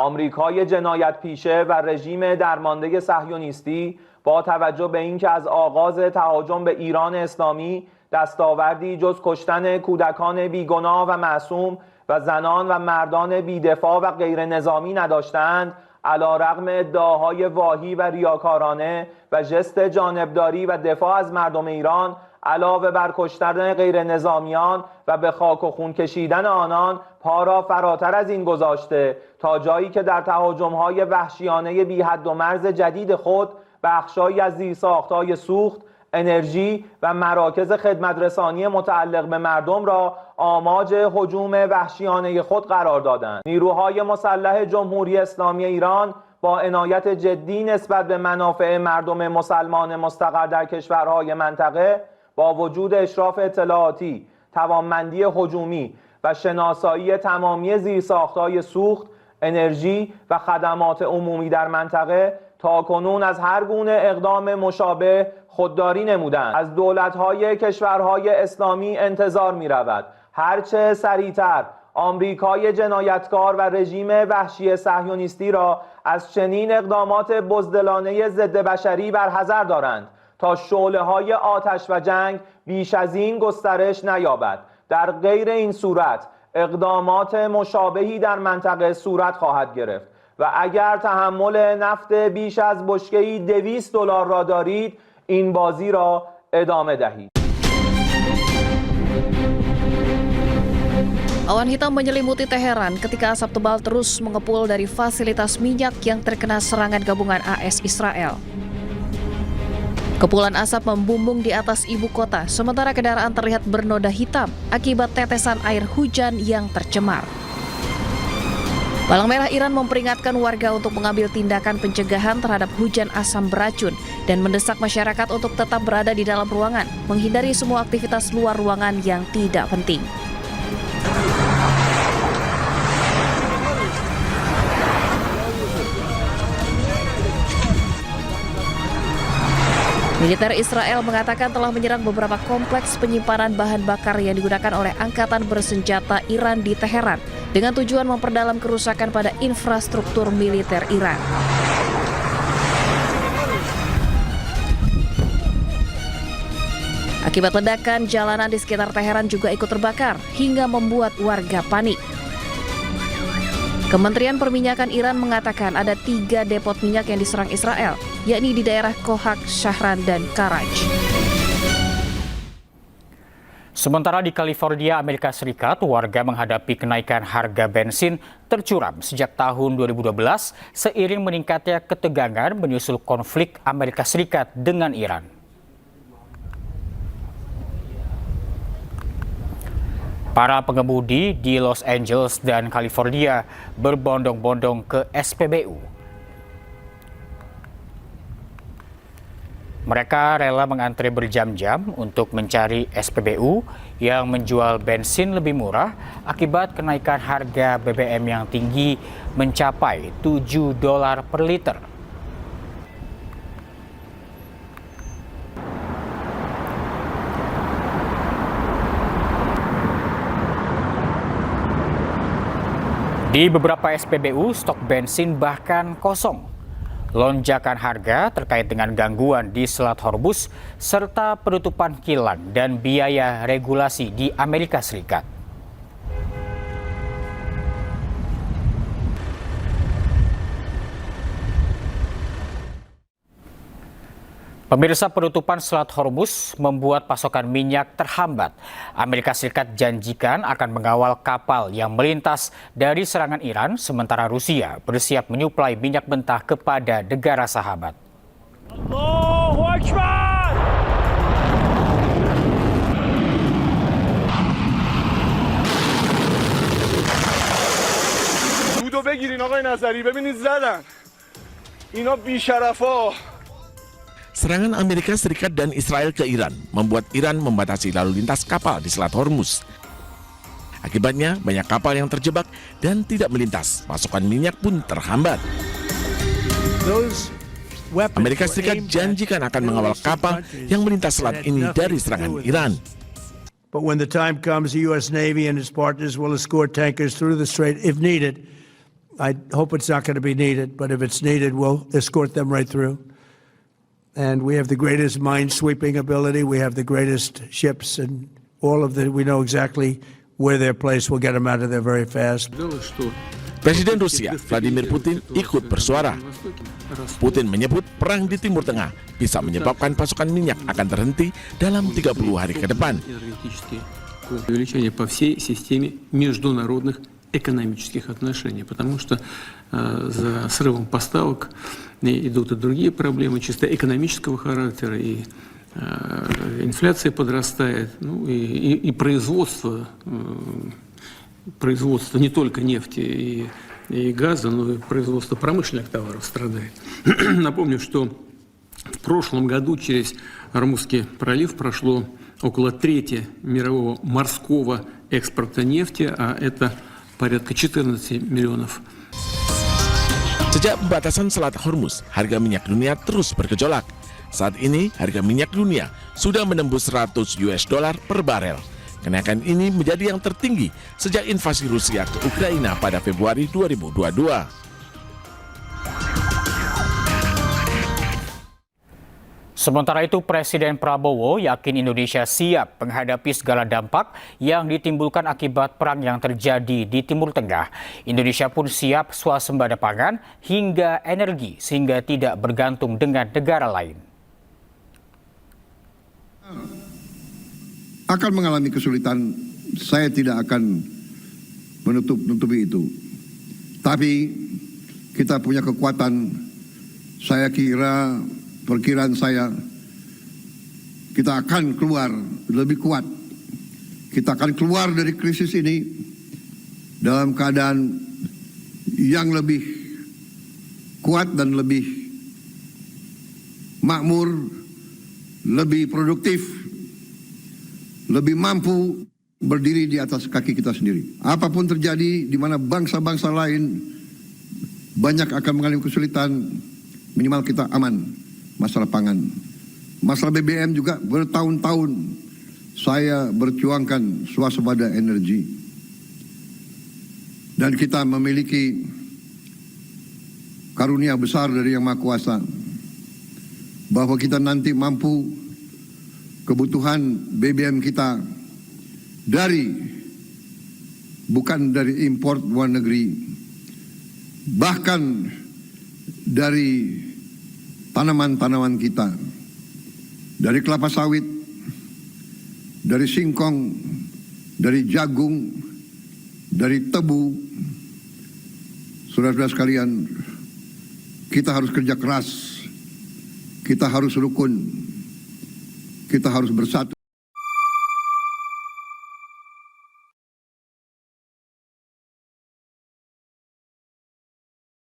آمریکای جنایت پیشه و رژیم درمانده صهیونیستی با توجه به اینکه از آغاز تهاجم به ایران اسلامی دستاوردی جز کشتن کودکان بیگناه و معصوم و زنان و مردان بیدفاع و غیر نظامی نداشتند، علیرغم ادعاهای واهی و ریاکارانه و ژست جانبداری و دفاع از مردم ایران علاوه بر کشتن غیر نظامیان و به خاک و خون کشیدن آنان، پا را فراتر از این گذاشته تا جایی که در تهاجم‌های وحشیانه بی حد و مرز جدید خود بخشایی از زیرساخت‌های سوخت، انرژی و مراکز خدمترسانی متعلق به مردم را آماج هجوم وحشیانه خود قرار دادند. نیروهای مسلح جمهوری اسلامی ایران با عنایت جدی نسبت به منافع مردم مسلمان مستقر در کشورهای منطقه با وجود اشراف اطلاعاتی، توانمندی هجومی و شناسایی تمامی زیرساخت‌های سوخت، انرژی و خدمات عمومی در منطقه تاکنون از هر گونه اقدام مشابه خودداری نمودند. از دولت‌های کشورهای اسلامی انتظار می‌رود هرچه سریعتر آمریکای جنایتکار و رژیم وحشی صهیونیستی را از چنین اقدامات بزدلانه ضد بشری برحذر دارند تا شعله‌های آتش و جنگ بیش از این گسترش نیابد. در غیر این صورت اقدامات مشابهی در منطقه صورت خواهد گرفت و اگر تحمل نفت بیش از بشکه‌ای $200 را دارید، این بازی را ادامه دهید. Awan hitam menyelimuti Teheran ketika asap tebal terus mengepul dari fasilitas minyak yang terkena serangan gabungan AS Israel. Kepulan asap membumbung di atas ibu kota, sementara kendaraan terlihat bernoda hitam akibat tetesan air hujan yang tercemar. Palang Merah Iran memperingatkan warga untuk mengambil tindakan pencegahan terhadap hujan asam beracun dan mendesak masyarakat untuk tetap berada di dalam ruangan, menghindari semua aktivitas luar ruangan yang tidak penting. Militer Israel mengatakan telah menyerang beberapa kompleks penyimpanan bahan bakar yang digunakan oleh angkatan bersenjata Iran di Teheran dengan tujuan memperdalam kerusakan pada infrastruktur militer Iran. Akibat ledakan, jalanan di sekitar Teheran juga ikut terbakar hingga membuat warga panik. Kementerian Perminyakan Iran mengatakan ada 3 depot minyak yang diserang Israel, yakni di daerah Kohak, Shahran, dan Karaj. Sementara di California, Amerika Serikat, warga menghadapi kenaikan harga bensin tercuram sejak tahun 2012 seiring meningkatnya ketegangan menyusul konflik Amerika Serikat dengan Iran. Para pengemudi di Los Angeles dan California berbondong-bondong ke SPBU. Mereka rela mengantre berjam-jam untuk mencari SPBU yang menjual bensin lebih murah akibat kenaikan harga BBM yang tinggi mencapai $7 per liter. Di beberapa SPBU, stok bensin bahkan kosong. Lonjakan harga terkait dengan gangguan di Selat Hormuz serta penutupan kilang dan biaya regulasi di Amerika Serikat. Pemirsa, penutupan Selat Hormuz membuat pasokan minyak terhambat. Amerika Serikat janjikan akan mengawal kapal yang melintas dari serangan Iran, sementara Rusia bersiap menyuplai minyak mentah kepada negara sahabat. Allahu Akbar! دودو بگیرین آقای نظری، ببینید زدن اینا بی‌شرفا. Serangan Amerika Serikat dan Israel ke Iran membuat Iran membatasi lalu lintas kapal di Selat Hormuz. Akibatnya, banyak kapal yang terjebak dan tidak melintas. Pasokan minyak pun terhambat. Amerika Serikat janjikan akan mengawal kapal yang melintas selat ini dari serangan Iran. But when the time comes, the U.S. Navy and its partners will escort tankers through the strait if needed I hope it's not going to be needed, but if it's needed, we'll escort them right through. And we have the greatest mine-sweeping ability. We have the greatest ships, and we know exactly where they're placed. We'll get them out of there very fast. Presiden Rusia Vladimir Putin ikut bersuara. Putin menyebut perang di Timur Tengah bisa menyebabkan pasokan minyak akan terhenti dalam 30 hari ke depan. Увеличение по всей системе международных экономических отношений, потому что за срывом поставок идут и другие проблемы чисто экономического характера, и инфляция подрастает, ну и производство не только нефти и газа, но и производство промышленных товаров страдает. Напомню, что в прошлом году через Ормузский пролив прошло около трети мирового морского экспорта нефти, а это порядка 14 миллионов. Sejak pembatasan Selat Hormuz, harga minyak dunia terus bergejolak. Saat ini, harga minyak dunia sudah menembus $100 per barel. Kenaikan ini menjadi yang tertinggi sejak invasi Rusia ke Ukraina pada Februari 2022. Sementara itu, Presiden Prabowo yakin Indonesia siap menghadapi segala dampak yang ditimbulkan akibat perang yang terjadi di Timur Tengah. Indonesia pun siap swasembada pangan hingga energi sehingga tidak bergantung dengan negara lain. Akan mengalami kesulitan, saya tidak akan menutupi itu. Tapi kita punya kekuatan, saya kira, perkiraan saya, kita akan keluar lebih kuat. Kita akan keluar dari krisis ini dalam keadaan yang lebih kuat dan lebih makmur, lebih produktif, lebih mampu berdiri di atas kaki kita sendiri. Apapun terjadi, di mana bangsa-bangsa lain banyak akan mengalami kesulitan, minimal kita aman. Masalah pangan, masalah BBM juga bertahun-tahun saya berjuangkan swasembada energi. Dan kita memiliki karunia besar dari Yang Maha Kuasa, bahwa kita nanti mampu kebutuhan BBM kita bukan dari impor luar negeri, bahkan dari tanaman-tanaman kita, dari kelapa sawit, dari singkong, dari jagung, dari tebu. Saudara-saudara sekalian, kita harus kerja keras, kita harus rukun, kita harus bersatu.